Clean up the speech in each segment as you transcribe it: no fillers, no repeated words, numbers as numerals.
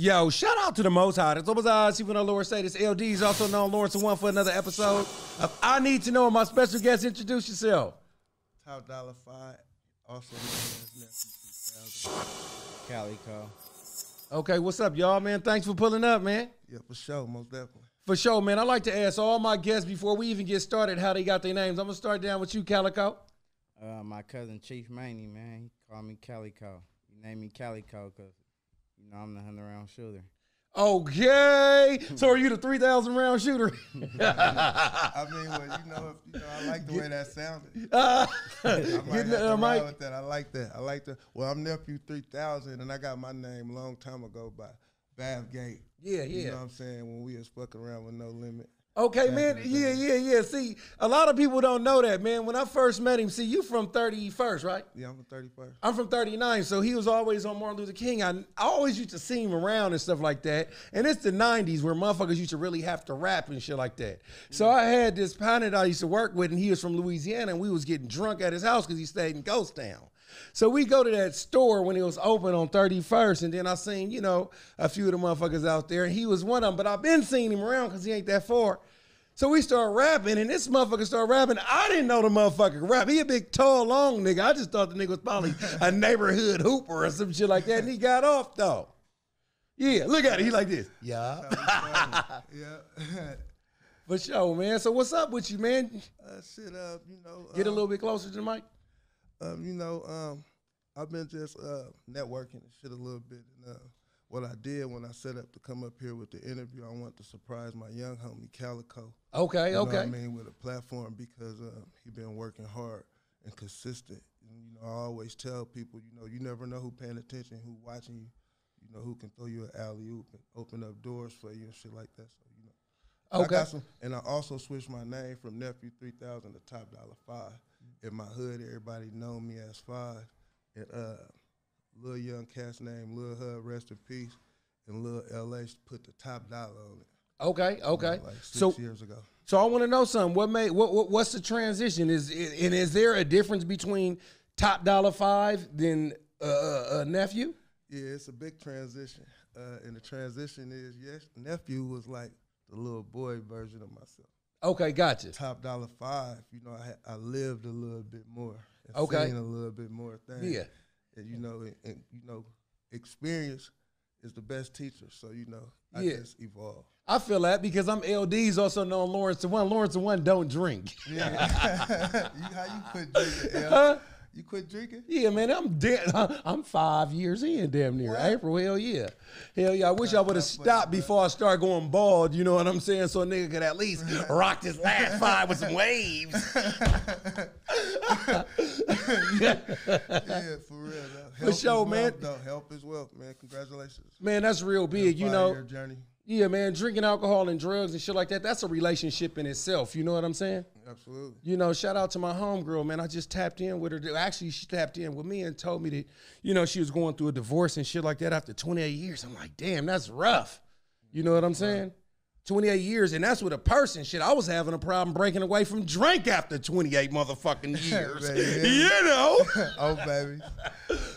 Yo, shout out to the Most High. It's almost even though Lord say this. LD is also known Lawrence One for another episode of I Need to Know. My special guest, introduce yourself. TopDolla5, also known as Nephew 2000. Calicoe. Okay, what's up, y'all, man? Thanks for pulling up, man. Yeah, for sure, most definitely. For sure, man. I like to ask all my guests before we even get started how they got their names. I'm gonna start down with you, Calicoe. My cousin Chief Maney, man, he called me Calicoe. He named me Calicoe because, you know, I'm the 100-round shooter. Okay. So are you the 3,000 round shooter? I mean, well, I like the way that sounded. I might have to ride with that. I like that. Well, I'm Nephew 3000, and I got my name a long time ago by Bavgate. Yeah. You know what I'm saying? When we was fucking around with No Limit. Okay, man. Yeah. See, a lot of people don't know that, man. When I first met him, see, you from 31st, right? Yeah, I'm from 31st. I'm from 39, so he was always on Martin Luther King. I always used to see him around and stuff like that. And it's the 90s where motherfuckers used to really have to rap and shit like that. So I had this partner that I used to work with, and he was from Louisiana, and we was getting drunk at his house because he stayed in Ghost Town. So we go to that store when it was open on 31st, and then I seen, you know, a few of the motherfuckers out there, and he was one of them, but I've been seeing him around because he ain't that far. So we start rapping, and this motherfucker started rapping. I didn't know the motherfucker could rap. He a big, tall, long nigga. I just thought the nigga was probably a neighborhood hooper or some shit like that, and he got off, though. Yeah, look at it. He like this. Yeah. Yeah. For sure, man. So what's up with you, man? Get a little bit closer to the mic. I've been just networking and shit a little bit. And what I did when I set up to come up here with the interview, I wanted to surprise my young homie Calicoe. Okay. You know what I mean, with a platform because he been working hard and consistent. And, you know, I always tell people, you know, you never know who paying attention, who watching you. You know, who can throw you an alley-oop and open up doors for you and shit like that. So, you know. Okay. And I also switched my name from Nephew 3000 to TopDolla5. In my hood, everybody know me as 5. And Lil Young cat's name, Lil Hud, rest in peace, and Lil LA put the top dollar on it. Okay. You know, like 6 years ago. So I want to know something. What's the transition? Is there a difference between TopDolla5 than Nephew? Yeah, it's a big transition. And the transition is, yes, Nephew was like the little boy version of myself. Okay, gotcha. TopDolla5, you know, I lived a little bit more. And okay. Seen a little bit more things. Yeah. And you know, experience is the best teacher. So, you know, I just evolve. I feel that because I'm LD's also known Lawrence the One. Lawrence the One don't drink. Yeah. How you quit drinking? Huh? You quit drinking? Yeah, man, I'm 5 years in, damn near. What? April, hell yeah. Hell yeah, I wish I would have stopped before I started going bald, you know what I'm saying? So a nigga could at least rock this last 5 with some waves. Yeah, for real, though. For sure, man. Help is wealth, man. Congratulations. Man, that's real big, you know. Journey. Yeah, man, drinking alcohol and drugs and shit like that, that's a relationship in itself, you know what I'm saying? Absolutely. You know, shout out to my homegirl, man. I just tapped in with her. Actually, she tapped in with me and told me that, you know, she was going through a divorce and shit like that after 28 years. I'm like, damn, that's rough. You know what I'm saying? 28 years, and that's with a person. Shit, I was having a problem breaking away from drink after 28 motherfucking years. You know? Oh, baby.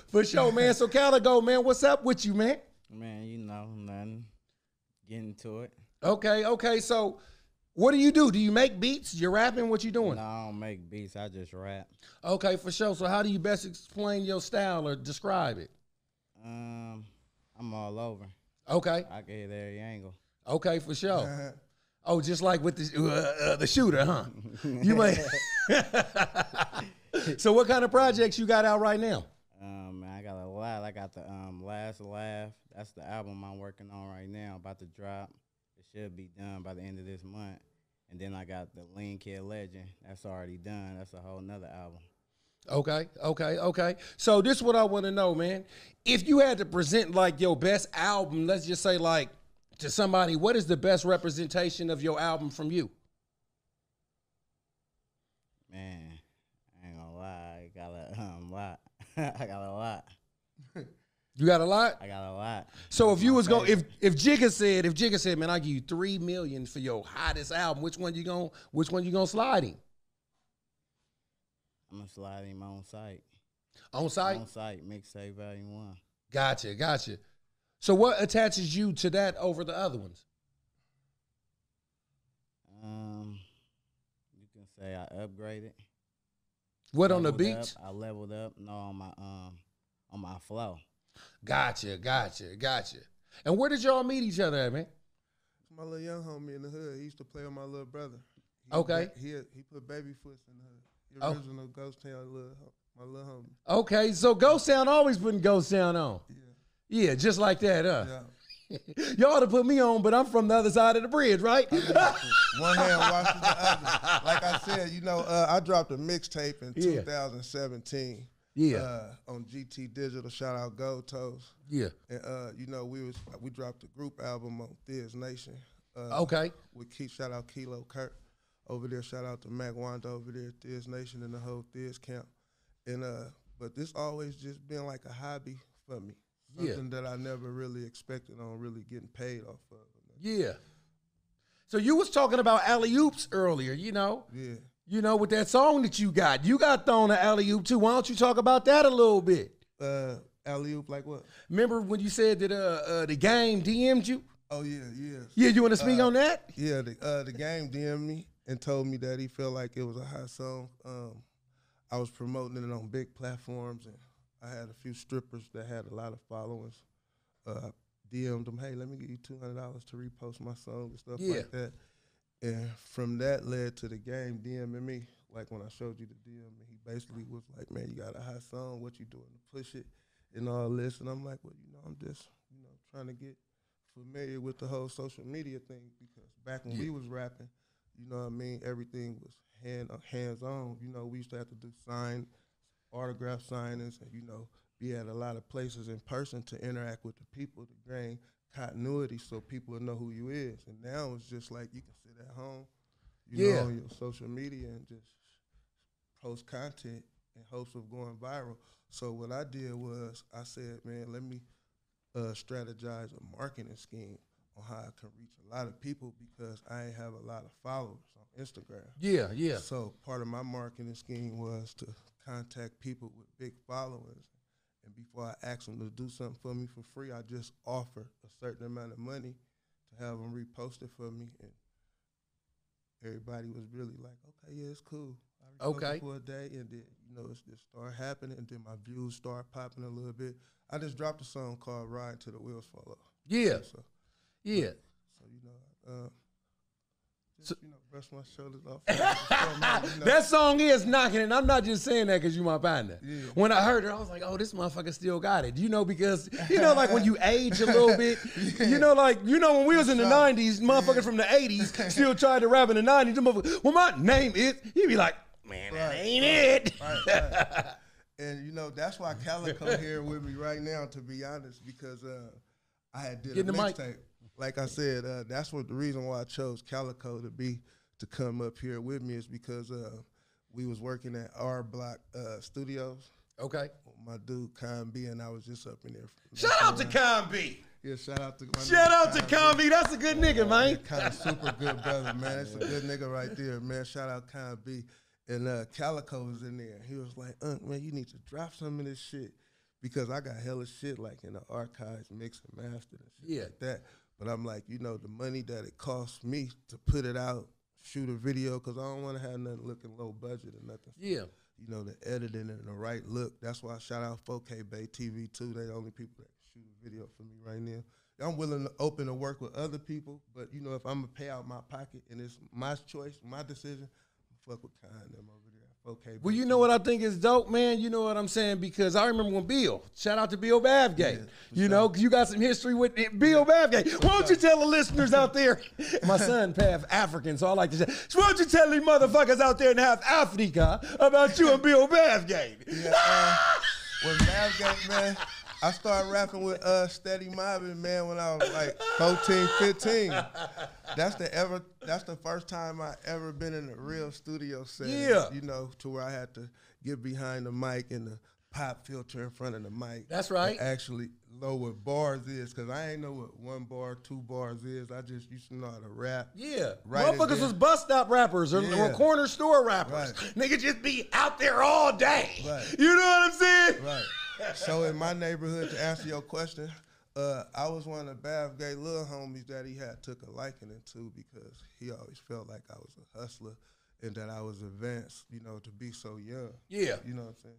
For sure, man. So, Calicoe, man, what's up with you, man? Man, you know, nothing. Getting to it. Okay. So, what do? Do you make beats? You rapping? What you doing? No, I don't make beats. I just rap. Okay, for sure. So, how do you best explain your style or describe it? I'm all over. Okay. I can hit every angle. Okay, for sure. Oh, just like with the shooter, huh? You might. So, what kind of projects you got out right now? Man, I got a lot. I got the Last Laugh. That's the album I'm working on right now. About to drop. It should be done by the end of this month. And then I got the Lean Kid Legend. That's already done. That's a whole nother album. Okay. So this is what I want to know, man. If you had to present like your best album, let's just say like to somebody, what is the best representation of your album from you? Man, I ain't gonna lie. I got a lot. I got a lot. You got a lot? I got a lot. So if you was going, if Jigga said, man, I give you $3 million for your hottest album, which one you gonna slide him? I'm gonna slide him on site. On site? On site, mixtape volume 1. Gotcha. So what attaches you to that over the other ones? You can say I upgraded. What on the Leveled beats? up, I leveled up. No, on my flow. Gotcha. And where did y'all meet each other at, man? My little young homie in the hood. He used to play with my little brother. Okay. He put baby foots in the hood. The original Ghost Town my little homie. Okay, so Ghost Town always putting Ghost Town on. Yeah, just like that, huh? Yeah. Y'all ought to put me on, but I'm from the other side of the bridge, right? One hand washes the other. Like I said, I dropped a mixtape in 2017. Yeah. On GT Digital, shout out Gold Toes. Yeah. And we dropped a group album on Thiz Nation. Okay. With shout out Kilo Kurt over there. Shout out to Mac Wanda over there, Thiz Nation and the whole Thiz camp. And but this always just been like a hobby for me. Something that I never really expected on really getting paid off of. Yeah. So you was talking about alley-oops earlier, Yeah. With that song that you got. You got thrown an alley-oop too. Why don't you talk about that a little bit? Alley-oop like what? Remember when you said that the game DM'd you? Oh, yeah. Yeah, you want to speak on that? Yeah, the game DM'd me and told me that he felt like it was a hot song. I was promoting it on big platforms, and I had a few strippers that had a lot of followers. DM'd them, hey, let me give you $200 to repost my song and stuff like that. And from that led to the game DMing me. Like when I showed you the DM, he basically was like, man, you got a hot song, what you doing to push it and all this? And I'm like, well, I'm just, trying to get familiar with the whole social media thing, because back when we was rapping, everything was hands-on. We used to have to do autograph signings and, be at a lot of places in person to interact with the people to gain continuity so people will know who you is. And now it's just like you can sit at home, on your social media and just post content in hopes of going viral. So what I did was I said, man, let me strategize a marketing scheme on how I can reach a lot of people, because I ain't have a lot of followers on Instagram. Yeah. So part of my marketing scheme was to contact people with big followers. And before I ask them to do something for me for free, I just offer a certain amount of money to have them repost it for me. And everybody was really like, okay, yeah, it's cool. I reposted it for a day, and then, it just started happening, and then my views started popping a little bit. I just dropped a song called Ride Till the Wheels Fall Off. Yeah. So, brush my shoulders off. That song is knocking, and I'm not just saying that because you my partner. Yeah. When I heard it, I was like, oh, this motherfucker still got it. Because, like when you age a little bit, when we was in the 90s, motherfuckers from the 80s still tried to rap in the 90s. Them motherfuckers, well, my name is, you'd be like, man, that ain't it. Right. And, that's why Calicoe here with me right now, to be honest, because I had did a mixtape. Like I said, that's the reason why I chose Calicoe to come up here with me, is because we was working at R Block Studios. Okay. My dude Con B, and I was just up in there. Shout out to Con B. Yeah, shout out to Con B. That's a good nigga, man. Kind of super good brother, man. That's a good nigga right there, man. Shout out Con B. And Calicoe was in there. He was like, man, you need to drop some of this shit, because I got hella shit like in the archives, mixed and mastered and shit like that. But I'm like, the money that it costs me to put it out, shoot a video, because I don't want to have nothing looking low budget or nothing. Yeah. The editing and the right look. That's why I shout out 4K Bay TV too. They the only people that can shoot a video for me right now. I'm willing to open to work with other people, but if I'm gonna pay out my pocket and it's my choice, my decision, fuck with Kyle and them over there. Okay. Well, you know what I think is dope, man? You know what I'm saying? Because I remember when shout out to Bill Bavgate. You got some history with Bill Bavgate. Why don't you tell the listeners out there? My son half African, so I like to say, why don't you tell these motherfuckers out there in half Africa about you and Bill Bavgate? Yeah, with Bavgate, man, I started rapping with Steady Mobbin', man, when I was like 14, 15. That's the first time I ever been in a real studio setting. Yeah. To where I had to get behind the mic and the pop filter in front of the mic. That's right. And actually know what bars is, because I ain't know what 1 bar, 2 bars is. I just used to know how to rap. Yeah. Motherfuckers was bus stop rappers or corner store rappers. Right. Nigga just be out there all day. Right. You know what I'm saying? Right. So in my neighborhood, to answer your question, I was one of the Bathgate little homies that he had took a liking to because he always felt like I was a hustler and that I was advanced, you know, to be so young. Yeah. You know what I'm saying?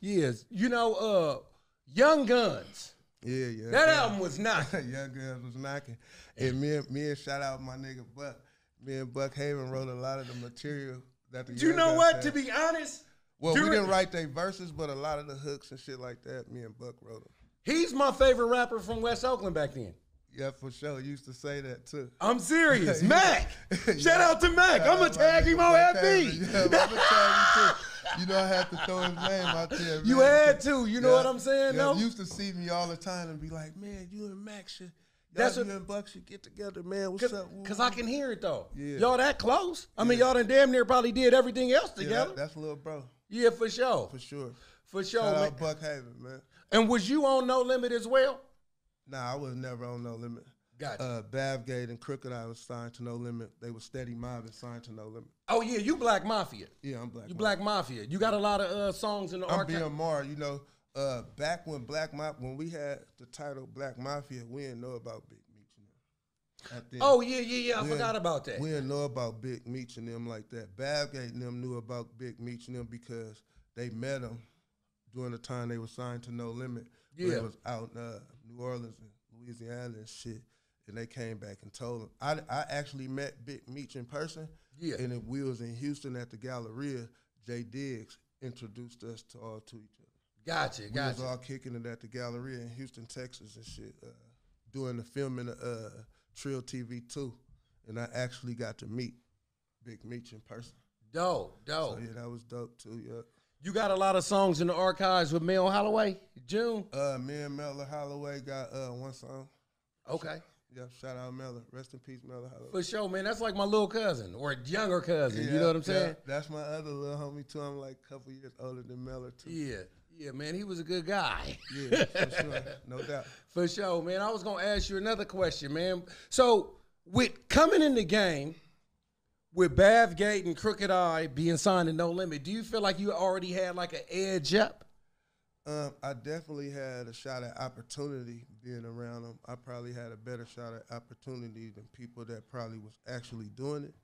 Yes. You know, Young Guns. Yeah, yeah. That album was knocking. Young Guns was knocking. And me and shout out my nigga Buck. Me and Buck Haven wrote a lot of the material that the You know what? To be honest, well, we didn't write their verses, but a lot of the hooks and shit like that, me and Buck wrote them. He's my favorite rapper from West Oakland back then. Yeah, for sure. Used to say that too. I'm serious. Mac. Shout out to Mac. I'm going to tag him on FB. Yeah, I'm going to tag him too. You know, I had to throw his name out there, man. You had to. You know what I'm saying, though? Used to see me all the time and be like, man, you and Mac should, you and Buck should get together, man. What's up? Because I can hear it, though. Yeah. Y'all that close. I mean, y'all done damn near probably did everything else together. That's little bro. Yeah, for sure. For sure. For sure, Shout man. out Buck Haven, man. And was you on No Limit as well? Nah, I was never on No Limit. Gotcha. Bavgate and Crooked I was signed to No Limit. They were Steady Mob and signed to No Limit. Oh, yeah, you Black Mafia. Yeah, I'm Black You Mob. Black Mafia. You got a lot of songs in the I'm archive. BMR, you know. Back when when we had the title Black Mafia, we didn't know about Big Meech and them. Oh, yeah. I forgot about that. We didn't know about Big Meech and them like that. Bavgate and them knew about Big Meech and them because they met them during the time they were signed to No Limit. Yeah. They was out in New Orleans and Louisiana and shit. And they came back and told them. I actually met Big Meech in person. Yeah. And then we was in Houston at the Galleria. Jay Diggs introduced us to each other. Gotcha. We was all kicking it at the Galleria in Houston, Texas and shit. Doing the filming of Trill TV 2. And I actually got to meet Big Meech in person. Dope. So yeah, that was dope too, yeah. You got a lot of songs in the archives with Mel Holloway, June? Me and Mel Holloway got one song. Okay. Yeah, shout out Mel. Rest in peace, Mel Holloway. For sure, man. That's like my little cousin or younger cousin. You know what I'm saying? That's my other little homie too. I'm like a couple years older than Mel too. Yeah, man. He was a good guy. Yeah, for sure. No doubt. For sure, man. I was going to ask you another question, man. So, with coming in the game, with Bavgate and Crooked Eye being signed to No Limit, do you feel like you already had like an edge up? I definitely had a shot at opportunity being around them. I probably had a better shot at opportunity than people that probably was actually doing it.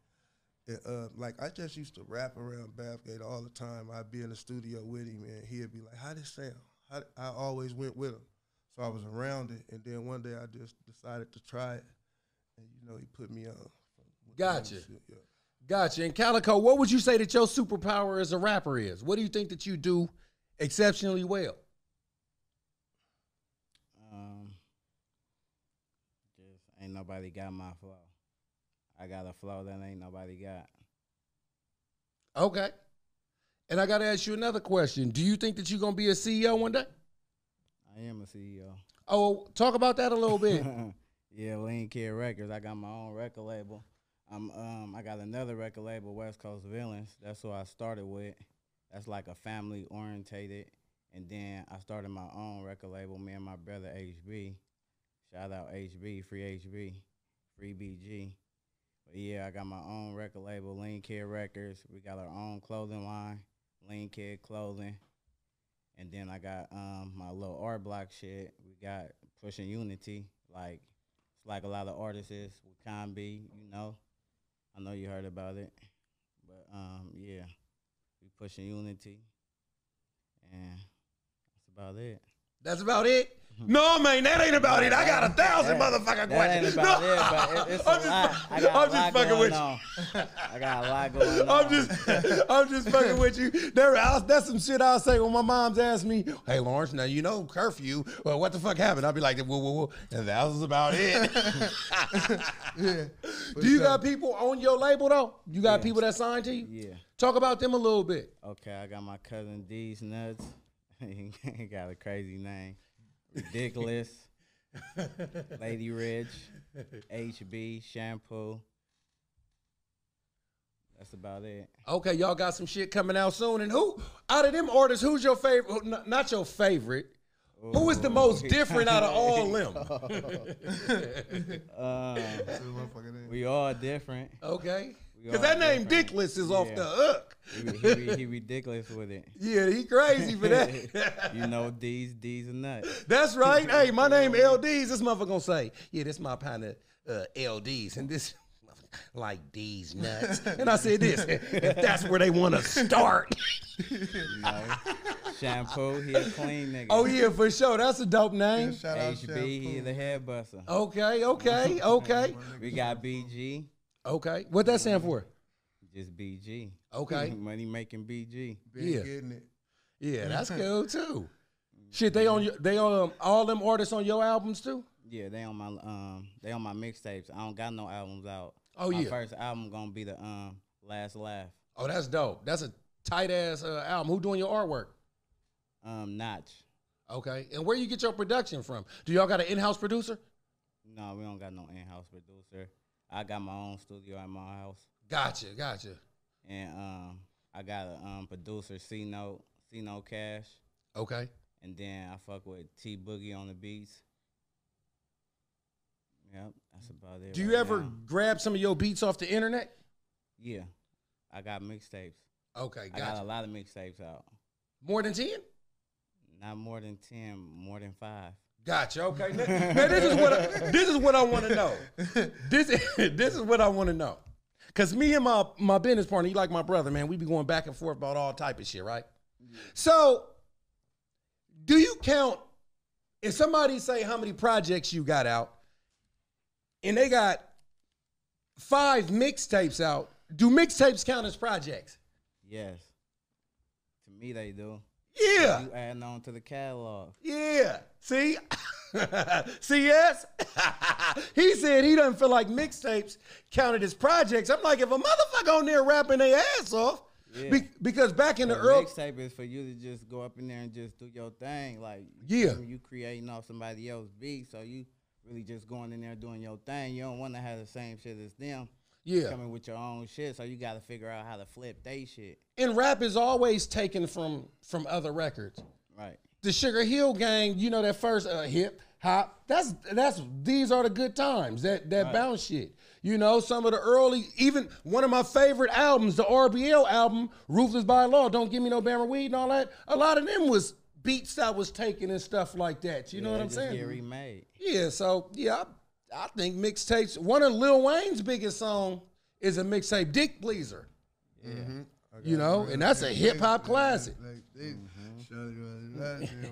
Like, I just used to rap around Bavgate all the time. I'd be in the studio with him, and he'd be like, how this sound? I always went with him. So I was around it, and then one day I just decided to try it, and, you know, he put me on. Gotcha. Yeah. Gotcha. And Calicoe, what would you say that your superpower as a rapper is? What do you think that you do exceptionally well? Just ain't nobody got my flow. I got a flow that ain't nobody got. Okay. And I got to ask you another question. Do you think that you're going to be a CEO one day? I am a CEO. Oh, talk about that a little bit. Yeah, Lean Kid Records. I got my own record label. I got another record label, West Coast Villains. That's what I started with. That's like a family orientated. And then I started my own record label, me and my brother HB. Shout out HB, free BG. But yeah, I got my own record label, Lean Kid Records. We got our own clothing line, Lean Kid Clothing. And then I got my little art block shit. We got Pushing Unity. Like, it's like a lot of artists with Combi, you know. I know you heard about it. But yeah, we Pushing Unity. And that's about it. That's about it? No, man, that ain't about it. I got 1,000 motherfucking questions. That ain't about it, but it's a lot. I got a lot going on. I got a lot going on. I'm just fucking with you. That's some shit I'll say when my mom's asked me, hey, Lawrence, now you know curfew. Well, what the fuck happened? I'll be like, whoa. And that was about it. Yeah. Do you got people on your label, though? You got people that signed to you? Yeah. Talk about them a little bit. Okay, I got my cousin D's Nuts. He got a crazy name. Ridiculous. Lady Rich. HB. Shampoo. That's about it. Okay, y'all got some shit coming out soon. And who, out of them artists, who's your favorite? Not your favorite. Who is the most different out of all them? We all different. Okay. We Because that name Dickless is off the hook. He ridiculous with it. Yeah, he crazy for that. You know, D's are nuts. That's right. Hey, my name LDs. This motherfucker gonna say, yeah, this my kind of LDs. And this like D's nuts. And I said this, if that's where they want to start. You know, Shampoo, he a clean nigga. Oh, yeah, for sure. That's a dope name. Yeah, shout out HB, Shampoo. he the hair buster. Okay. We got BG. Okay. What that stand for? Just BG. Okay. Money making BG. Been Yeah. getting it. Yeah, that's cool too. Shit, they on all them artists on your albums too? Yeah, they on my mixtapes. I don't got no albums out. Oh, my yeah. first album gonna be the Last Laugh. Oh, that's dope. That's a tight ass album. Who doing your artwork? Notch. Okay. And where you get your production from? Do y'all got an in-house producer? No, we don't got no in-house producer. I got my own studio at my house. Gotcha. And I got a producer, C Note Cash. Okay. And then I fuck with T Boogie on the beats. Yep, that's about it. Do you right ever now. grab some of your beats off the internet? Yeah, I got mixtapes. Okay, I got a gotcha. lot of mixtapes out. More than 10? Not more than 10, more than 5. Gotcha. Okay. Now, this is what I want to know. This is what I want to know. Cause me and my business partner, he like my brother, man. We be going back and forth about all type of shit, right? So, do you count if somebody say how many projects you got out, and they got 5 mixtapes out? Do mixtapes count as projects? Yes. To me, they do. Yeah. You adding on to the catalog. Yeah. See? See, yes? He said he doesn't feel like mixtapes counted as projects. I'm like, if a motherfucker on there rapping their ass off, Yeah. because back in the The early... mixtape is for you to just go up in there and just do your thing. Like, Yeah. you creating off somebody else's beat, so you really just going in there doing your thing. You don't want to have the same shit as them. Yeah. Coming with your own shit, so you got to figure out how to flip they shit. And rap is always taken from other records. Right. The Sugar Hill Gang, you know, that first hip hop, that's these are the good times, that Right. bounce shit. You know, some of the early, even one of my favorite albums, the RBL album, Ruthless by Law, Don't Give Me No Bama Weed and all that, a lot of them was beats that was taken and stuff like that. You know what I'm saying? Get remade. Yeah, so yeah, I think mixtapes, one of Lil Wayne's biggest song is a mixtape, Dick Pleaser. Yeah. You know, and that's a hip hop classic.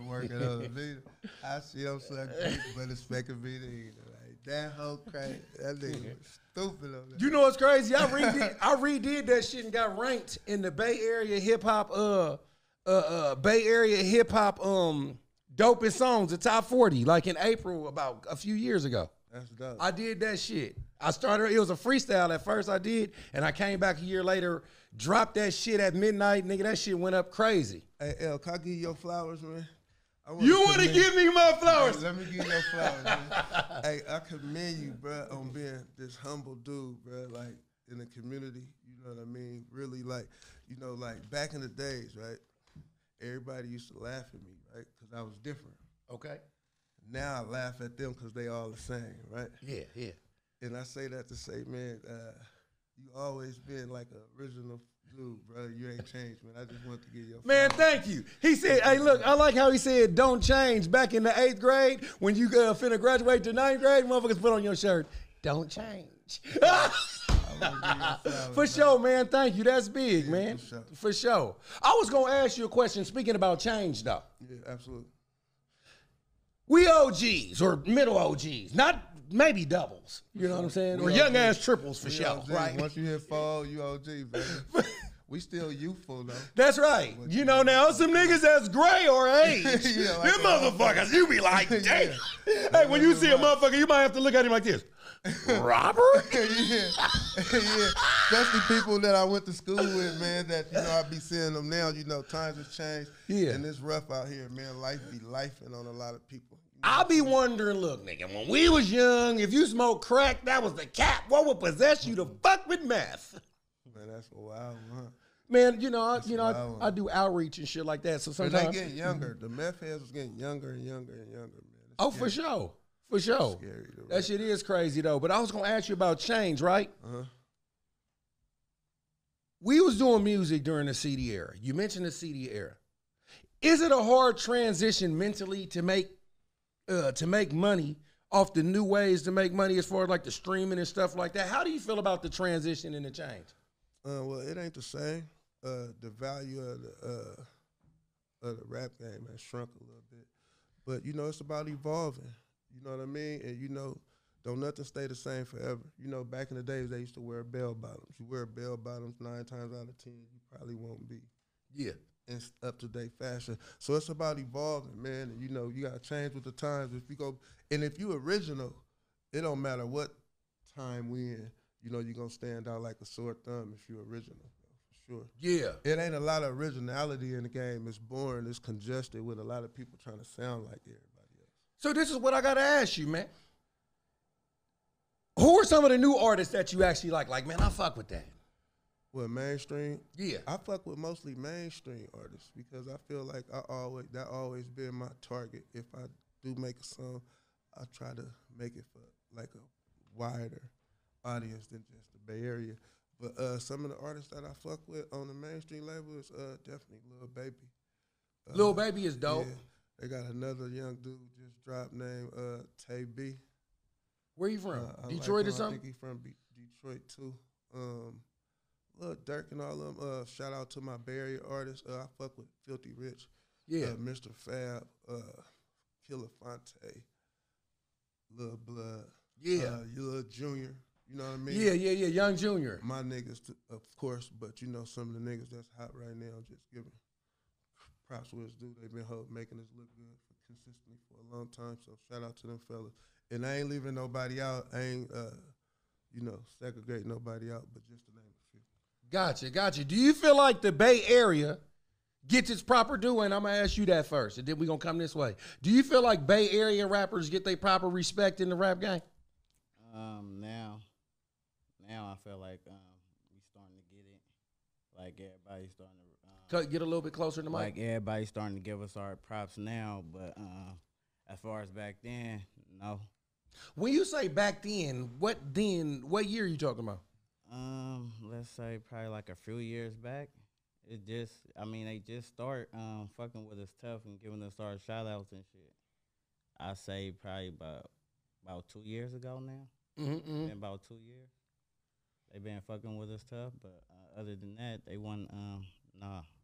Working on the beat. I see him suck dick, but expecting me to eat it. Like, that whole crazy. That nigga was stupid on that. You know what's crazy? I redid that shit and got ranked in the Bay Area hip hop dopest songs, the top 40, like in April about a few years ago. That's dope. I did that shit. I started, it was a freestyle at first I did, and I came back a year later, dropped that shit at midnight, nigga, that shit went up crazy. Hey, El, can I give you your flowers, man? You want to give me my flowers? Let me give you your flowers, man. Hey, I commend you, bro, on being this humble dude, bro, like, in the community, you know what I mean? Really, like, you know, like, back in the days, right, everybody used to laugh at me, right, because I was different. Okay. Now I laugh at them because they all the same, right? Yeah. And I say that to say, man, you always been like an original dude, bro. You ain't changed, man. I just want to give you a Man, flowers. thank you. He said, hey, look, I like how he said, don't change. Back in the 8th grade, when you finna graduate to 9th grade, motherfuckers put on your shirt, don't change. For sure, man. Thank you. That's big, man. For sure. I was going to ask you a question, speaking about change, though. Yeah, absolutely. We OGs, or middle OGs, not maybe doubles. You know what I'm saying? Or We young OGs. ass triples, for We sure, OGs. right? Once you hit fall, you OG, baby. We still youthful, though. That's right. You know, now some niggas that's gray or age. Yeah, like them motherfuckers, you be like, damn. Hey, when you see a motherfucker, you might have to look at him like this. Robert? Yeah. Especially people that I went to school with, man, that, you know, I be seeing them now. You know, times have changed. Yeah. And it's rough out here, man. Life be lifing on a lot of people. I'll be wondering, look, nigga, when we was young, if you smoked crack, that was the cap. What would possess you to fuck with meth? Man, that's a wild one. Man, I do outreach and shit like that. So And sometimes they getting younger. The meth heads was getting younger and younger and younger, man. It's Oh, for scary. sure. For sure. Scary to That shit is crazy though. But I was gonna ask you about change, right? Uh-huh. we was doing music during the CD era. You mentioned the CD era. Is it a hard transition mentally to make money off the new ways to make money as far as like the streaming and stuff like that? How do you feel about the transition and the change? Well, it ain't the same. The value of the rap game has shrunk a little bit. But, you know, it's about evolving. You know what I mean? And, you know, don't nothing stay the same forever. You know, back in the days, they used to wear bell bottoms. You wear bell bottoms 9 times out of 10, you probably won't be in up-to-date fashion. So it's about evolving, man. And, you know, you got to change with the times. If you original, it don't matter what time we in. You know, you're going to stand out like a sore thumb if you're original. Sure. Yeah. It ain't a lot of originality in the game. It's boring. It's congested with a lot of people trying to sound like everybody else. So this is what I got to ask you, man. Who are some of the new artists that you actually like? Like, man, I fuck with that. Well, mainstream? Yeah. I fuck with mostly mainstream artists because I feel like that always been my target. If I do make a song, I try to make it for like a wider audience than just the Bay Area. But some of the artists that I fuck with on the mainstream label is definitely Lil Baby. Lil Baby is dope. Yeah, they got another young dude just dropped named Tay B. Where you from? Detroit like or something? I think he from Detroit too. Lil Durk and all of them. Shout out to my Bay Area artists. I fuck with Filthy Rich. Yeah. Mr. Fab, Killer Fonte, Lil Blood. Yeah. Lil Junior. You know what I mean? Yeah. Young Junior. My niggas, of course, but you know some of the niggas that's hot right now, just giving props to his dude. They've been making us look good consistently for a long time. So shout out to them fellas. And I ain't leaving nobody out. I ain't, segregating nobody out, but just to name a few. Gotcha. Do you feel like the Bay Area gets its proper due? And I'm going to ask you that first, and then we're going to come this way. Do you feel like Bay Area rappers get their proper respect in the rap game? Now I feel like we starting to get it. Like everybody's starting to Get a little bit closer to the mic. Like everybody's starting to give us our props now, but as far as back then, no. When you say back then, what year are you talking about? Let's say probably like a few years back. They just start fucking with us tough and giving us our shout outs and shit. I say probably about 2 years ago now. Mm-hmm. Been about 2 years. They been fucking with us tough, but other than that, they wasn't.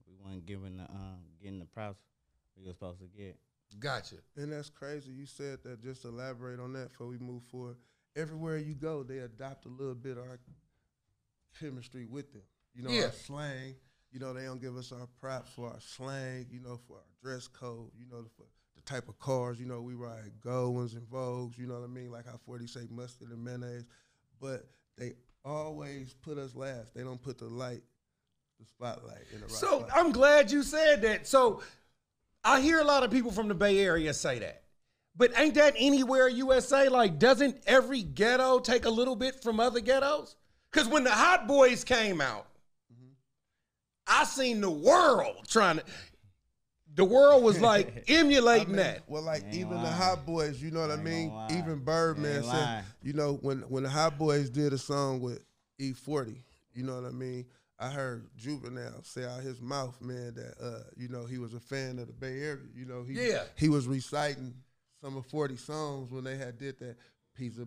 We wasn't getting the props we were supposed to get. Gotcha. And that's crazy. You said that. Just elaborate on that before we move forward. Everywhere you go, they adopt a little bit of our chemistry with them. You know, our slang. You know, they don't give us our props for our slang. You know, for our dress code. You know, for the type of cars. You know, we ride Goldwings and Vogues. You know what I mean? Like how 40 say mustard and mayonnaise. But they always put us last. They don't put the spotlight in the right So spot. I'm glad you said that. So I hear a lot of people from the Bay Area say that. But ain't that anywhere USA? Like, doesn't every ghetto take a little bit from other ghettos? Because when the Hot Boys came out, I seen the world the world was like emulating that. Well, like even the Hot Boys, you know what I mean? Even Birdman said, you know, when the Hot Boys did a song with E40, you know what I mean? I heard Juvenile say out his mouth, man, that, you know, he was a fan of the Bay Area. You know, he was reciting some of 40 songs when they had did that piece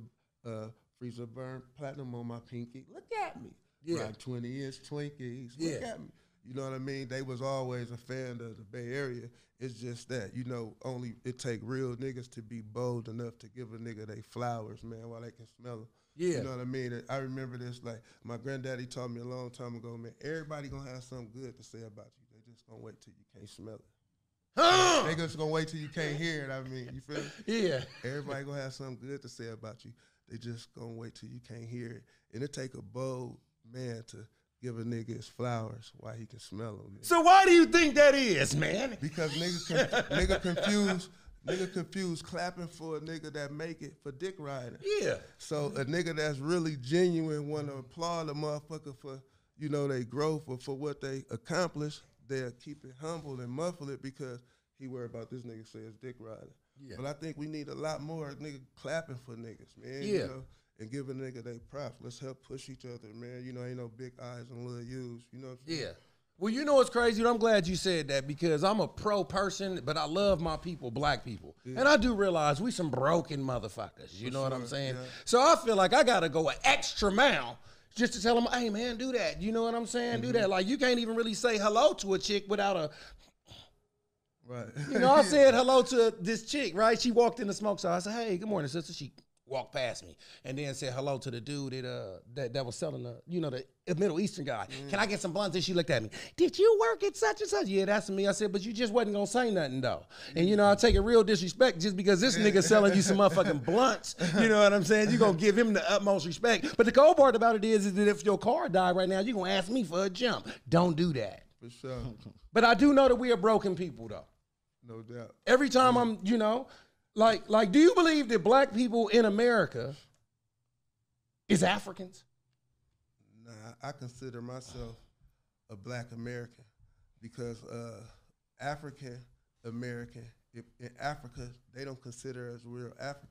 of Freezer Burn Platinum on my pinky. Look at me. Yeah. Rock 20-inch Twinkies. Look at me. You know what I mean? They was always a fan of the Bay Area. It's just that, you know, only it take real niggas to be bold enough to give a nigga they flowers, man, while they can smell them. Yeah. You know what I mean? I remember this, like, my granddaddy taught me a long time ago, man, everybody gonna have something good to say about you. They just gonna wait till you can't smell it. They just gonna wait till you can't hear it, I mean, you feel me? Yeah. Everybody gonna have something good to say about you. They just gonna wait till you can't hear it. And it take a bold man to give a nigga his flowers while he can smell them. So why do you think that is, man? Because nigga confused clapping for a nigga that make it for dick riding. Yeah. So a nigga that's really genuine want to applaud a motherfucker for, you know, their growth or for what they accomplish, they'll keep it humble and muffle it because he worried about this nigga say it's dick riding. Yeah. But I think we need a lot more nigga clapping for niggas, man. Yeah. You know? and give a nigga they props. Let's help push each other, man. You know, ain't no big eyes and little U's. You know what I'm saying? Yeah. Well, you know what's crazy? I'm glad you said that because I'm a pro person, but I love my people, black people. Yeah. And I do realize we some broken motherfuckers. You know what I'm saying? Yeah. So I feel like I got to go an extra mile just to tell them, hey, man, do that. You know what I'm saying? Do that. Like, you can't even really say hello to a chick without a... Right. You know, I said hello to this chick, right? She walked in the smoke, so I said, hey, good morning, sister. She walked past me and then said hello to the dude that was selling the, you know, the Middle Eastern guy. Can I get some blunts? And she looked at me. Did you work at such and such? Yeah, that's me. I said, but you just wasn't gonna say nothing though. And you know, I take a real disrespect just because this nigga selling you some motherfucking blunts. You know what I'm saying? You gonna give him the utmost respect. But the cold part about it is that if your car died right now, you gonna ask me for a jump. Don't do that. For sure. But I do know that we are broken people though. No doubt. Every time I'm, you know, like, do you believe that black people in America is Africans? Nah, I consider myself a black American because African American, in Africa, they don't consider us real Africans.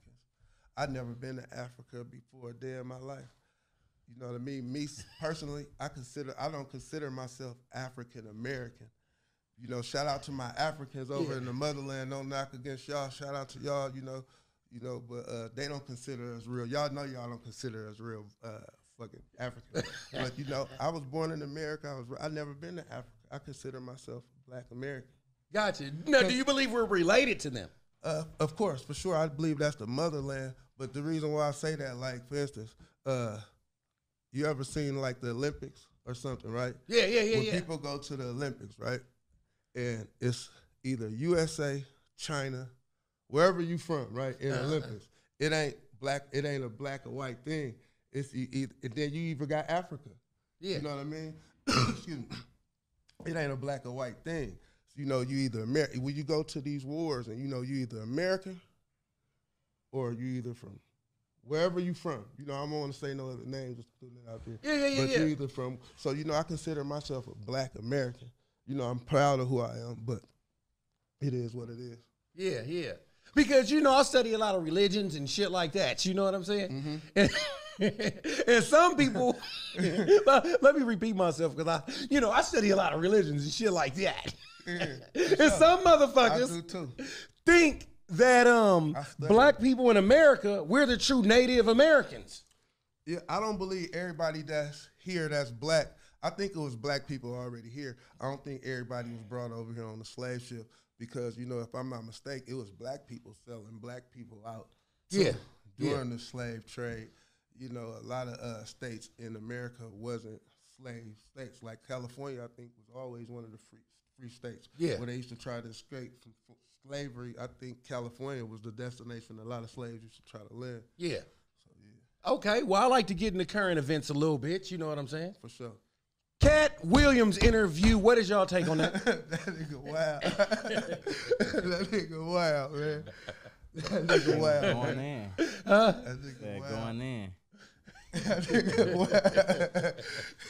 I've never been to Africa before a day in my life. You know what I mean? Me personally, I don't consider myself African American. You know, shout out to my Africans over in the motherland. Don't knock against y'all. Shout out to y'all. You know, but they don't consider us real. Y'all know y'all don't consider us real fucking African. But you know, I was born in America. I never been to Africa. I consider myself Black American. Gotcha. Now, do you believe we're related to them? Of course, for sure. I believe that's the motherland. But the reason why I say that, like for instance, you ever seen like the Olympics or something, right? Yeah. When people go to the Olympics, right? And it's either USA, China, wherever you from, right? In the Olympics, it ain't black. It ain't a black or white thing. It's either, and then you even got Africa. Yeah, you know what I mean. Excuse me. It ain't a black or white thing. So, you know, you either when you go to these wars, and you know, you either American or you either from wherever you from. You know, I don't want to say no other names, just putting it out there. Yeah. But you either from. So you know, I consider myself a Black American. You know, I'm proud of who I am, but it is what it is. Yeah. Because, you know, I study a lot of religions and shit like that. You know what I'm saying? Mm-hmm. And some people, let me repeat myself because I study a lot of religions and shit like that. And some motherfuckers think that black people in America, we're the true Native Americans. Yeah, I don't believe everybody that's here that's black. I think it was black people already here. I don't think everybody was brought over here on the slave ship because, you know, if I'm not mistaken, it was black people selling black people out during the slave trade. You know, a lot of states in America wasn't slave states. Like California, I think, was always one of the free states where they used to try to escape from slavery. I think California was the destination a lot of slaves used to try to live. Yeah. So, yeah. Okay, well, I like to get in the current events a little bit. You know what I'm saying? For sure. Cat Williams interview. What is y'all take on that? That nigga wild. That nigga wild, man. That nigga wild. Going in. That nigga wild. Going in. That nigga wild.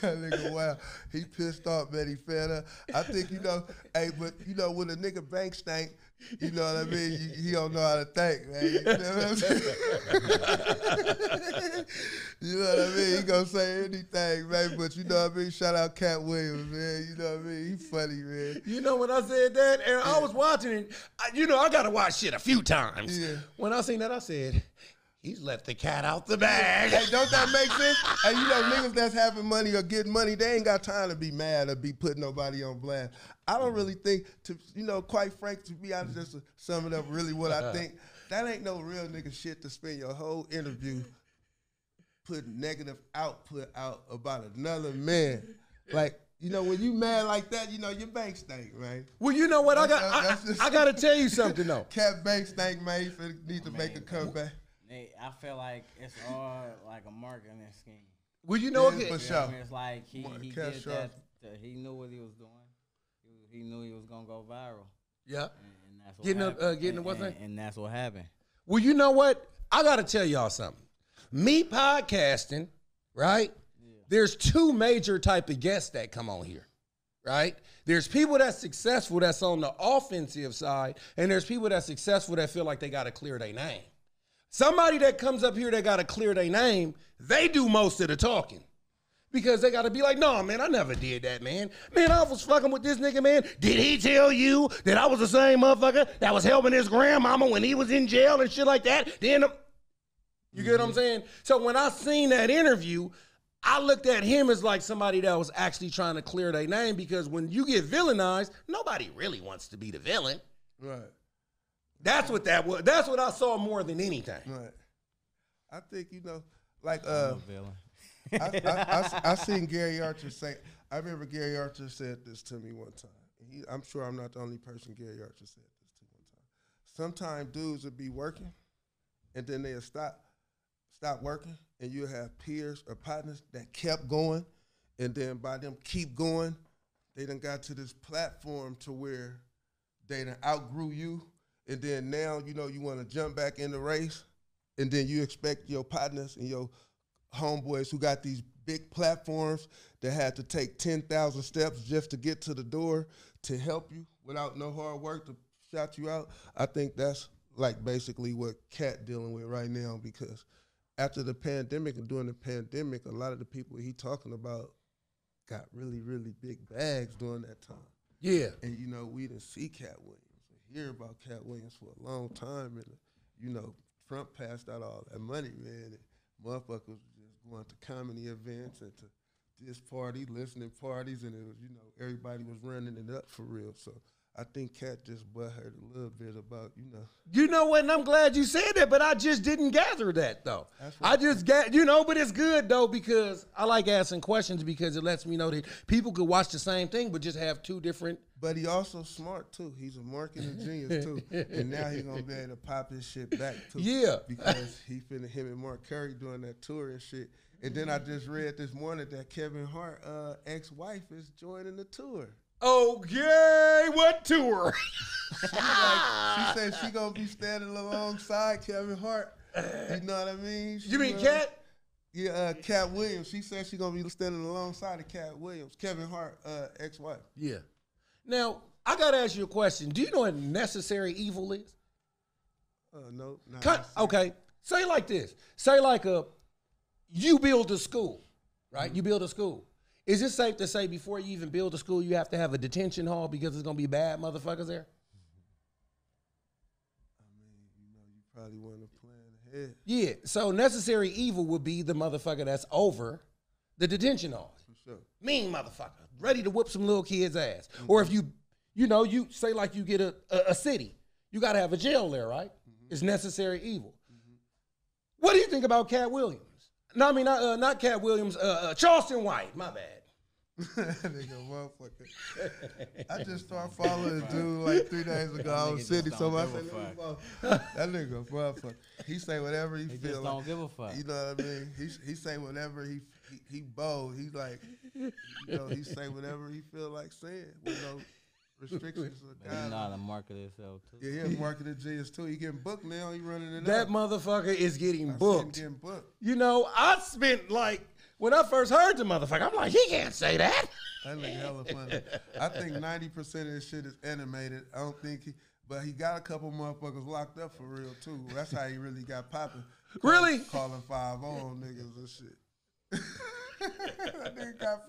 That nigga wild. He pissed off, man. He fed up. I think, you know, hey, but, you know, when a nigga bank stank, you know what I mean? He don't know how to think, man. You know what I'm saying? You know what I mean? He gonna say anything, man. But you know what I mean? Shout out Cat Williams, man. You know what I mean? He funny, man. You know when I said that, and I was watching it, I gotta watch shit a few times. Yeah. When I seen that, I said, he's let the cat out the bag. Hey, don't that make sense? Hey, you know, niggas that's having money or getting money, they ain't got time to be mad or be putting nobody on blast. I don't really think, quite frank, to be honest, just to sum it up really what I think, that ain't no real nigga shit to spend your whole interview putting negative output out about another man. Like, you know, when you mad like that, you know, your bank stank, man. Well, you know what? I got to tell you something, though. Cat bank stank, man. He need to make a comeback. I feel like it's all like a marketing scheme. Well, you know, for sure. It's like he did that. He knew what he was doing. He knew he was gonna go viral. Yeah. And that's what getting what's that? And that's what happened. Well, you know what? I got to tell y'all something. Me podcasting, right? Yeah. There's two major type of guests that come on here, right? There's people that's successful that's on the offensive side, and there's people that's successful that feel like they got to clear their name. Somebody that comes up here that got to clear their name, they do most of the talking. Because they got to be like, no, man, I never did that, man. Man, I was fucking with this nigga, man. Did he tell you that I was the same motherfucker that was helping his grandmama when he was in jail and shit like that? Then, you get what I'm saying? So when I seen that interview, I looked at him as like somebody that was actually trying to clear their name, because when you get villainized, nobody really wants to be the villain. Right. That's what that was. That's what I saw more than anything. Right. I think, like I seen Gary Archer say, I remember Gary Archer said this to me one time. I'm sure I'm not the only person Gary Archer said this to one time. Sometimes dudes would be working and then they'll stop working, and you'll have peers or partners that kept going, and then by them keep going, they done got to this platform to where they done outgrew you, and then now, you want to jump back in the race, and then you expect your partners and your homeboys who got these big platforms that had to take 10,000 steps just to get to the door to help you without no hard work to shout you out. I think that's like basically what Cat dealing with right now, because after the pandemic and during the pandemic, a lot of the people he talking about got really, really big bags during that time. Yeah. And, we didn't see Cat Williams or hear about Cat Williams for a long time. And, Trump passed out all that money, man. And motherfuckers was just going to comedy events and to this party, listening parties, and it was, everybody was running it up for real. So I think Cat just butthurt a little bit about, You know what? And I'm glad you said that, but I just didn't gather that, though. I just got, but it's good, though, because I like asking questions, because it lets me know that people could watch the same thing but just have two different. But he also smart, too. He's a marketing genius, too. And now he's going to be able to pop his shit back, too. Yeah. Because him and Mark Curry doing that tour and shit. And then I just read this morning that Kevin Hart ex-wife is joining the tour. Okay, what tour? She said she gonna be standing alongside Kevin Hart. You know what I mean? You mean Cat? Yeah, Cat Williams. She said she gonna be standing alongside of Cat Williams, Kevin Hart, ex-wife. Yeah. Now, I gotta ask you a question. Do you know what necessary evil is? No. Okay. Say like this. Say like you build a school, right? Mm-hmm. You build a school. Is it safe to say before you even build a school, you have to have a detention hall because there's going to be bad motherfuckers there? I mean, you probably want to plan ahead. Yeah. So necessary evil would be the motherfucker that's over the detention hall. For sure. Mean motherfucker. Ready to whoop some little kid's ass. Mm-hmm. Or if you say like you get a city, you got to have a jail there, right? Mm-hmm. It's necessary evil. Mm-hmm. What do you think about Cat Williams? No, I mean, not Cat Williams, Charleston White, my bad. Nigga, motherfucker. I just started following this dude like 3 days ago. I was sitting, so I said, that nigga, motherfucker. He say whatever he feel just don't give a fuck. You know what I mean? He say whatever he bold. He like, he say whatever he feel like saying with no restrictions. But he know how to market himself too. Yeah, he a marketing genius too. He getting booked now. He running it That up. motherfucker is getting I booked. see him getting booked. I spent when I first heard the motherfucker, I'm like, he can't say that. That nigga hella funny. I think 90% of this shit is animated. I don't think but he got a couple motherfuckers locked up for real too. That's how he really got popping. Really? Calling 5 on niggas and shit. That nigga got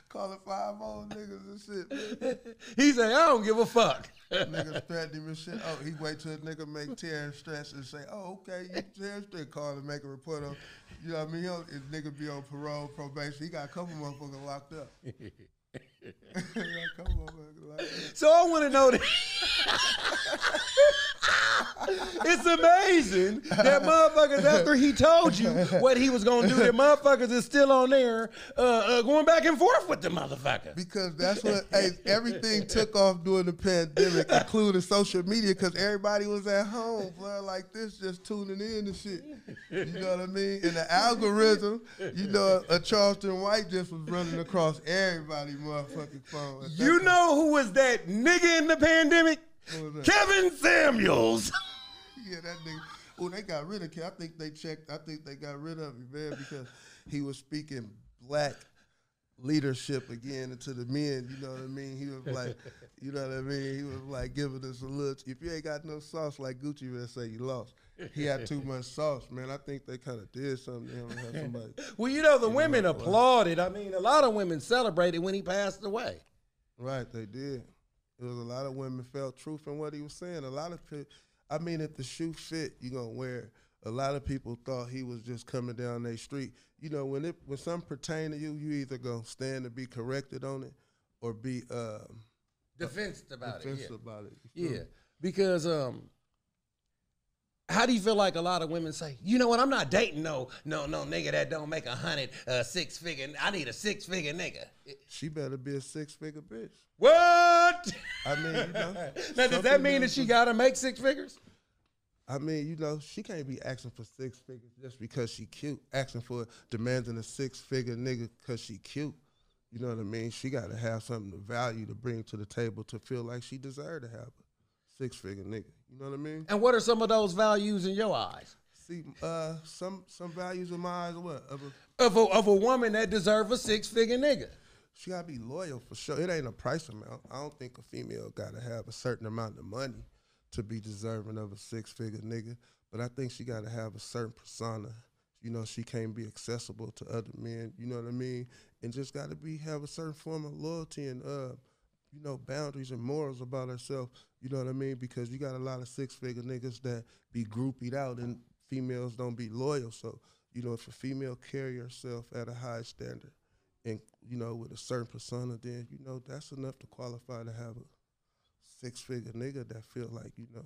calling 5 on niggas and shit. He say, I don't give a fuck. Niggas threatening him and shit. Oh, he wait till a nigga make tear stress and say, oh, okay, you tear stress, call and make a report on. You know what I mean? If nigga be on parole, probation, he got a couple motherfuckers locked up. So I want to know that. It's amazing that motherfuckers, after he told you what he was going to do, that motherfuckers is still on there going back and forth with the motherfucker. Because that's what, everything took off during the pandemic, including social media, because everybody was at home, blood, like this, just tuning in and shit. You know what I mean? And the algorithm, a Charleston White just was running across everybody's motherfucking phone. You know who was that nigga in the pandemic? Kevin Samuels. Yeah, that nigga. Oh, they got rid of Kevin. I think they got rid of him, man, because he was speaking black leadership again into the men. You know what I mean? He was like, He was like giving us a look. If you ain't got no sauce, like Gucci would say, you lost. he had too much sauce, man. I think they kind of did something to him and had somebody. Well, you know, the women applauded. I mean, a lot of women celebrated when he passed away. Right, they did. There was a lot of women felt truth in what he was saying. A lot of people, I mean, if the shoe fit, you're going to wear it. A lot of people thought he was just coming down their street. You know, when something pertain to you, you either going to stand and be corrected on it or be defensive about it. Yeah. Yeah, because how do you feel like a lot of women say, you know what, I'm not dating no nigga that don't make 100 six-figure. I need a six-figure nigga. She better be a six-figure bitch. What? I mean, you know. Now, does that mean that she got to make six figures? I mean, you know, she can't be asking for six figures just because she cute. Demanding a six-figure nigga because she cute. You know what I mean? She got to have something of value to bring to the table to feel like she deserved to have a six-figure nigga. You know what I mean? And what are some of those values in your eyes? See, some values in my eyes are what? Of a woman that deserves a six-figure nigga. She got to be loyal for sure. It ain't a price amount. I don't think a female got to have a certain amount of money to be deserving of a six-figure nigga. But I think she got to have a certain persona. You know, she can't be accessible to other men. You know what I mean? And just got to have a certain form of loyalty and, you know, boundaries and morals about herself. You know what I mean? Because you got a lot of six-figure niggas that be groupied out and females don't be loyal. So, you know, if a female carry herself at a high standard and, you know, with a certain persona, then, you know, that's enough to qualify to have a six-figure nigga that feel like, you know.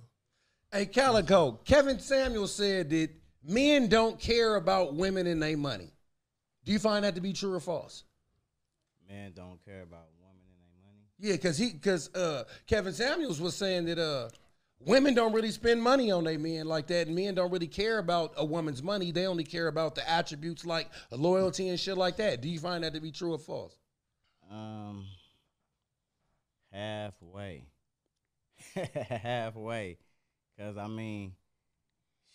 Hey, Calicoe, Kevin Samuels said that men don't care about women and their money. Do you find that to be true or false? Men don't care about women and their money? Yeah, because Kevin Samuels was saying that women don't really spend money on their men like that, and men don't really care about a woman's money. They only care about the attributes like loyalty and shit like that. Do you find that to be true or false? Halfway. Halfway. Because, I mean,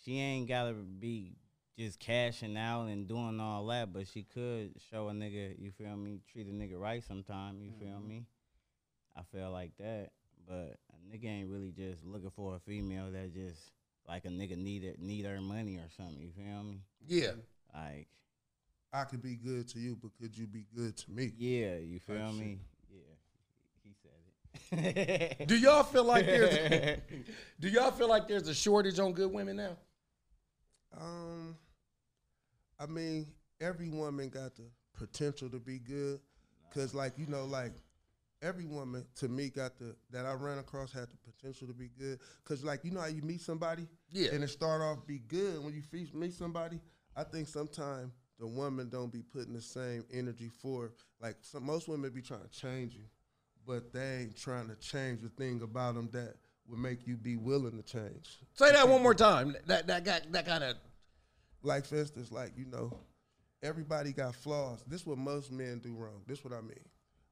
she ain't got to be just cashing out and doing all that, but she could show a nigga, you feel me, treat a nigga right sometime, you feel me? I feel like that. But a nigga ain't really just looking for a female that just, like a nigga need her money or something, you feel me? Yeah. Like, I could be good to you, but could you be good to me? yeah, you feel me? Yeah, he said it. Do y'all feel like there's a shortage on good women now? I mean, every woman got the potential to be good, cause like, you know, like every woman to me that I ran across had the potential to be good, cause like, you know how you meet somebody, and it start off be good. When you meet somebody, I think sometimes the woman don't be putting the same energy for, like most women be trying to change you, but they ain't trying to change the thing about them that would make you be willing to change. Say that one more time. That kind of. Like, for instance, like, you know, everybody got flaws. This is what most men do wrong. This is what I mean.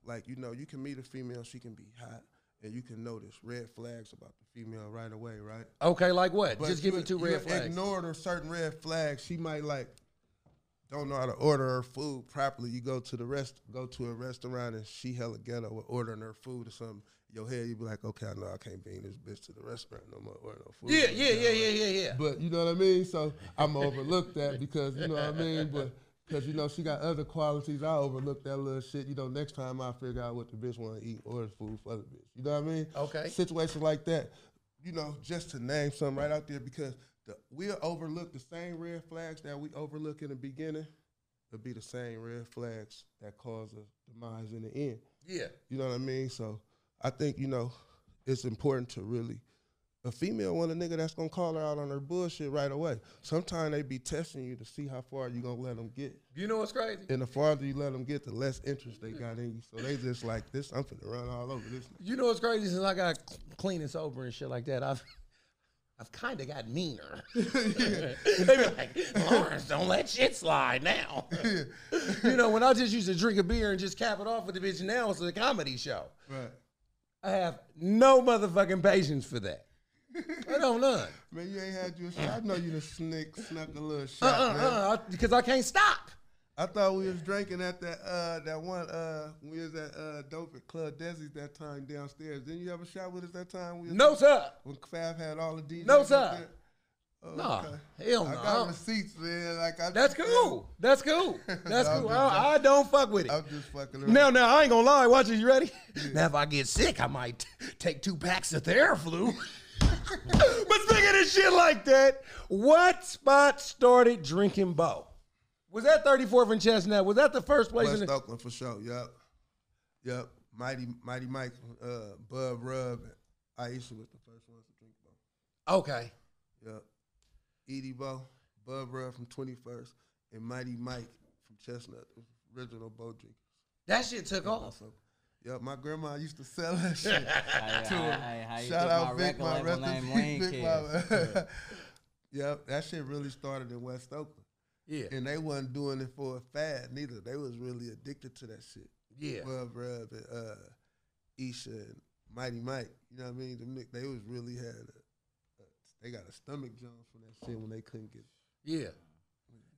Like, you know, you can meet a female, she can be hot, and you can notice red flags about the female right away, right? Okay, like what? But just give me two red flags. Ignore her certain red flags. She might, like, don't know how to order her food properly. You go to a restaurant and she hella ghetto with ordering her food or something. Your head, you be like, okay, I know I can't bring this bitch to the restaurant no more, order no food. Yeah. But you know what I mean? So I'm going to overlook that because, you know what I mean? But because, you know, she got other qualities. I overlook that little shit. You know, next time I figure out what the bitch want to eat, order food for the bitch. You know what I mean? Okay. Situations like that, you know, just to name something right out there, because we'll overlook the same red flags that we overlook in the beginning. It'll be the same red flags that cause a demise in the end. Yeah. You know what I mean? So I think, you know, it's important to really, a female want a nigga that's going to call her out on her bullshit right away. Sometimes they be testing you to see how far you going to let them get. You know what's crazy? And the farther you let them get, the less interest they got in you. So they just like, I'm finna run all over this. You know what's crazy? Since I got clean and sober and shit like that, I've kind of got meaner. They be like, Lawrence, don't let shit slide now. You know, when I just used to drink a beer and just cap it off with the bitch, now it's a comedy show. Right. I have no motherfucking patience for that. I don't none. Man, you ain't had you a shot. I know you done snuck a little shot, man. Because I can't stop. I thought we was drinking at that one we was at Dope at Club Desi's that time downstairs. Didn't you have a shot with us that time? No, sir. When Fab had all the DJs. No, sir. Oh, Nah, okay. hell no. I got receipts, man. Like That's cool. That's cool. That's cool. I don't fuck with it. I'm just fucking around. Now, I ain't gonna lie. Watch this. You ready? Yeah. Now, if I get sick, I might take 2 packs of Theraflu. But speaking of shit like that, what spot started drinking Bo? Was that 34th and Chestnut? Was that the first place? West Oakland for sure. Yep. Mighty Mike, Bub Rub, and Aisha was the first ones to drink Bo. Okay. Yep. Edie Bo, Bub Rub from 21st, and Mighty Mike from Chestnut, original Bo drinkers. That shit took off. Yep, my grandma used to sell that shit. Shout out Vic, my recipe. Yep, that shit really started in West Oakland. Yeah. And they wasn't doing it for a fad neither. They was really addicted to that shit. Yeah. Bub Rub and Isha and Mighty Mike. You know what I mean? They was really they got a stomach jump from that shit when they couldn't get it. Yeah.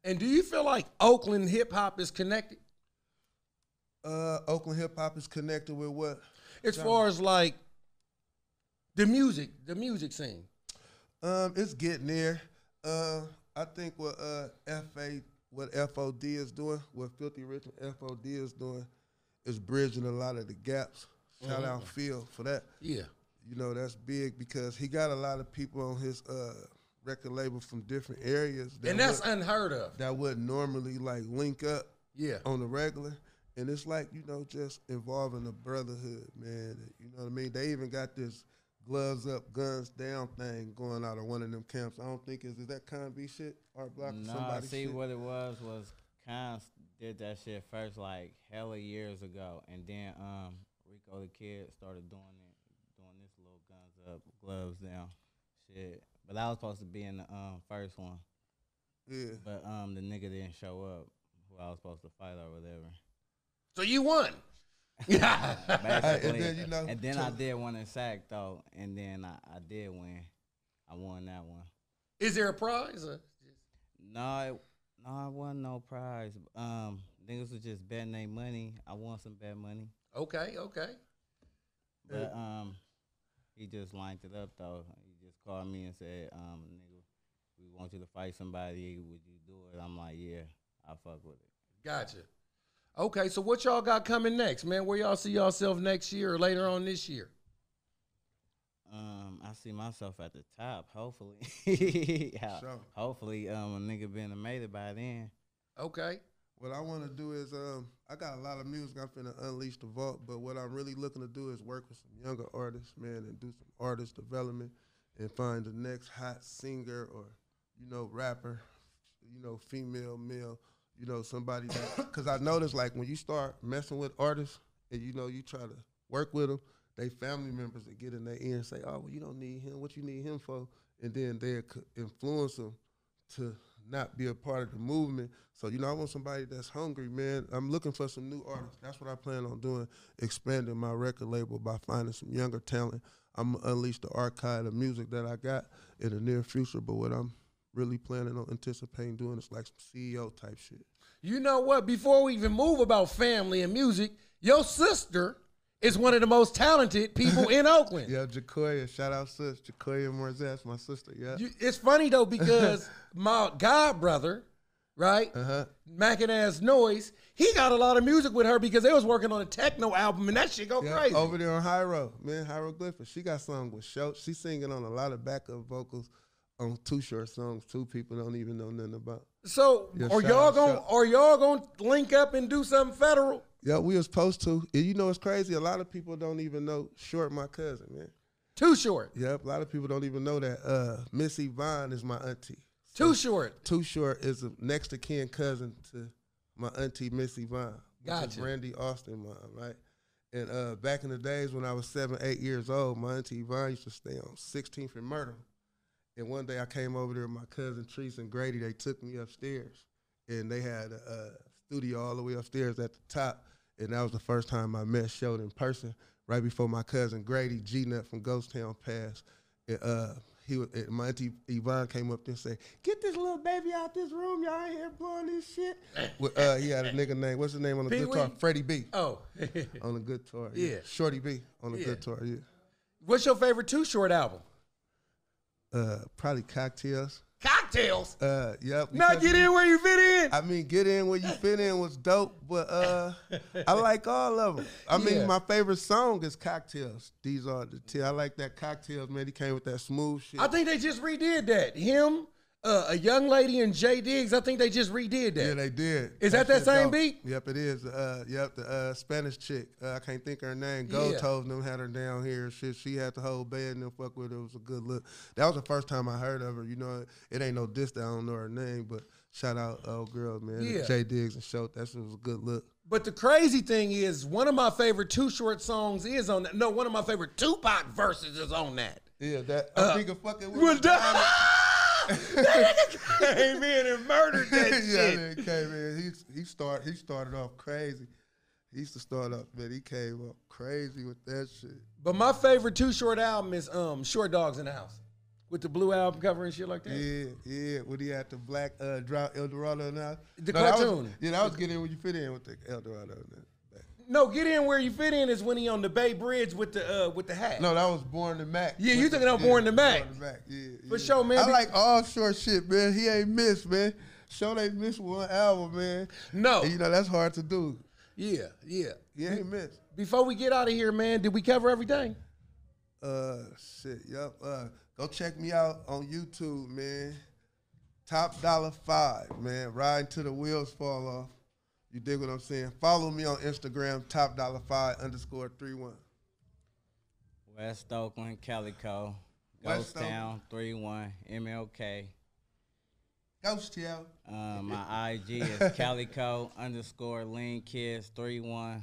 And do you feel like Oakland hip hop is connected? Oakland hip hop is connected with what? As far as like the music scene. It's getting there. I think what FOD is doing, what Filthy Rich and FOD is doing, is bridging a lot of the gaps. Shout out Phil for that. Yeah. You know, that's big because he got a lot of people on his record label from different areas. And that's unheard of. That wouldn't normally like link up on the regular. And it's like, you know, just involving the brotherhood, man. You know what I mean? They even got this gloves up, guns down thing going out of one of them camps. I don't think is that Con B shit? Art Block or somebody see shit? What it was Con did that shit first like hella years ago. And then Rico the Kid started doing this little guns up, gloves down shit. But I was supposed to be in the first one. Yeah. But the nigga didn't show up who I was supposed to fight or whatever. So you won. Basically. And then, I did one in SAC though, and then I did win. I won that one. Is there a prize? No, it wasn't no prize. Niggas was just betting their money. I won some bet money. Okay. But he just lined it up though. He just called me and said, nigga, we want you to fight somebody. Would you do it? I'm like, yeah, I fuck with it. Gotcha. Okay, so what y'all got coming next, man? Where y'all see yourself next year or later on this year? I see myself at the top, hopefully. Sure. Hopefully, a nigga been made it by then. Okay. What I want to do is, I got a lot of music I'm finna unleash the vault, but what I'm really looking to do is work with some younger artists, man, and do some artist development and find the next hot singer or, you know, rapper, you know, female, male, you know, somebody that, because I noticed, like, when you start messing with artists and, you know, you try to work with them, they family members that get in their ear and say, oh, well, you don't need him. What you need him for? And then they influence them to not be a part of the movement. So, you know, I want somebody that's hungry, man. I'm looking for some new artists. That's what I plan on doing, expanding my record label by finding some younger talent. I'm going to unleash the archive of music that I got in the near future, but what I'm really planning on anticipating doing is like some CEO type shit. You know what? Before we even move about family and music, your sister is one of the most talented people in Oakland. Yeah, Jacoya. Shout out sis. Jacoya Morzaz, my sister, yeah. It's funny, though, because my god brother, right, Mackin' Ass Noise, he got a lot of music with her because they was working on a techno album, and that shit go crazy. Over there on Hyro, man, Hieroglyphics. She got songs with Show. She's singing on a lot of backup vocals on Too Short songs, too. People don't even know nothing about. So, are y'all gonna link up and do something federal? Yeah, we was supposed to. And you know what's crazy? A lot of people don't even know Short, my cousin, man. Too Short. Yep, a lot of people don't even know that Miss Yvonne is my auntie. So, Too Short. Too Short is a next to kin cousin to my auntie Miss Yvonne. Gotcha. Randy Austin mom, right? And back in the days when I was 7, 8 years old, my auntie Yvonne used to stay on 16th and Myrtle. And one day I came over there with my cousin Treese and Grady. They took me upstairs, and they had a studio all the way upstairs at the top. And that was the first time I met Short in person, right before my cousin Grady, G-Nut from Ghost Town passed. And my auntie Yvonne came up there and said, "Get this little baby out this room. Y'all ain't here blowing this shit." He had a nigga name. What's his name on the guitar? Freddie B. Oh. On the guitar. Yeah. Shorty B on the guitar, yeah. What's your favorite Too Short album? Probably Cocktails. Cocktails. Yep. Not get in where you fit in. I mean, get in where you fit in was dope, but I like all of them. I mean, my favorite song is Cocktails. These are the two. I like that Cocktails, man. He came with that smooth shit. I think they just redid that. Him, a young lady, and Jay Diggs. I think they just redid that. Yeah, they did. Is that same dope. beat? Yep, it is. Yep, the Spanish chick. I can't think of her name. Gold Toes and them had her down here. Shit, she had the whole band and them fuck with her. It was a good look. That was the first time I heard of her. You know, it ain't no diss that I don't know her name, but shout out old girl, man. Yeah. Jay Diggs and Show. That shit was a good look. But the crazy thing is, one of my favorite Too Short songs is on that. No, one of my favorite Tupac verses is on that. Yeah, that I think of fucking with That nigga came in and murdered that yeah, shit. that came in. He started off crazy. He used to start off, man. He came up crazy with that shit. But my favorite Too Short album is Short Dogs in the House. With the blue album cover and shit like that. Yeah. When he had the black drop El Dorado now. The cartoon. That was Get In Where You Fit In with the El Dorado. No, Get In Where You Fit In is when he on the Bay Bridge with the hat. No, that was Born to Mac. Yeah, you thinking of Born to Mac. Born to Mac, yeah. For sure, man. I like all short shit, man. He ain't missed, man. Show ain't missed one album, man. No. And, you know, that's hard to do. Yeah. He ain't missed. Before we get out of here, man, did we cover everything? Shit, yep. Go check me out on YouTube, man. TopDolla5, man. Riding till the wheels fall off. You dig what I'm saying? Follow me on Instagram, TopDolla5_31. West Oakland, Calicoe, West Ghost Town 31, MLK. Ghost Town. My IG is Calicoe_LeanKids31.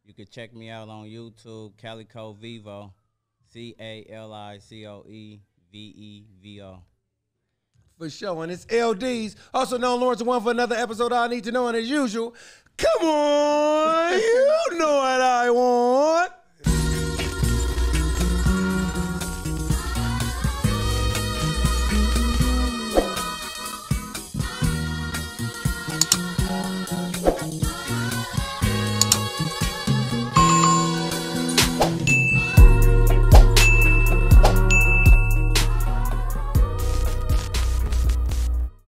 You can check me out on YouTube, Calicoe Vivo, CalicoeVevo. For sure. And it's LDs, also known Lawrence One, for another episode of I Need to Know. And as usual, come on, you know what I want.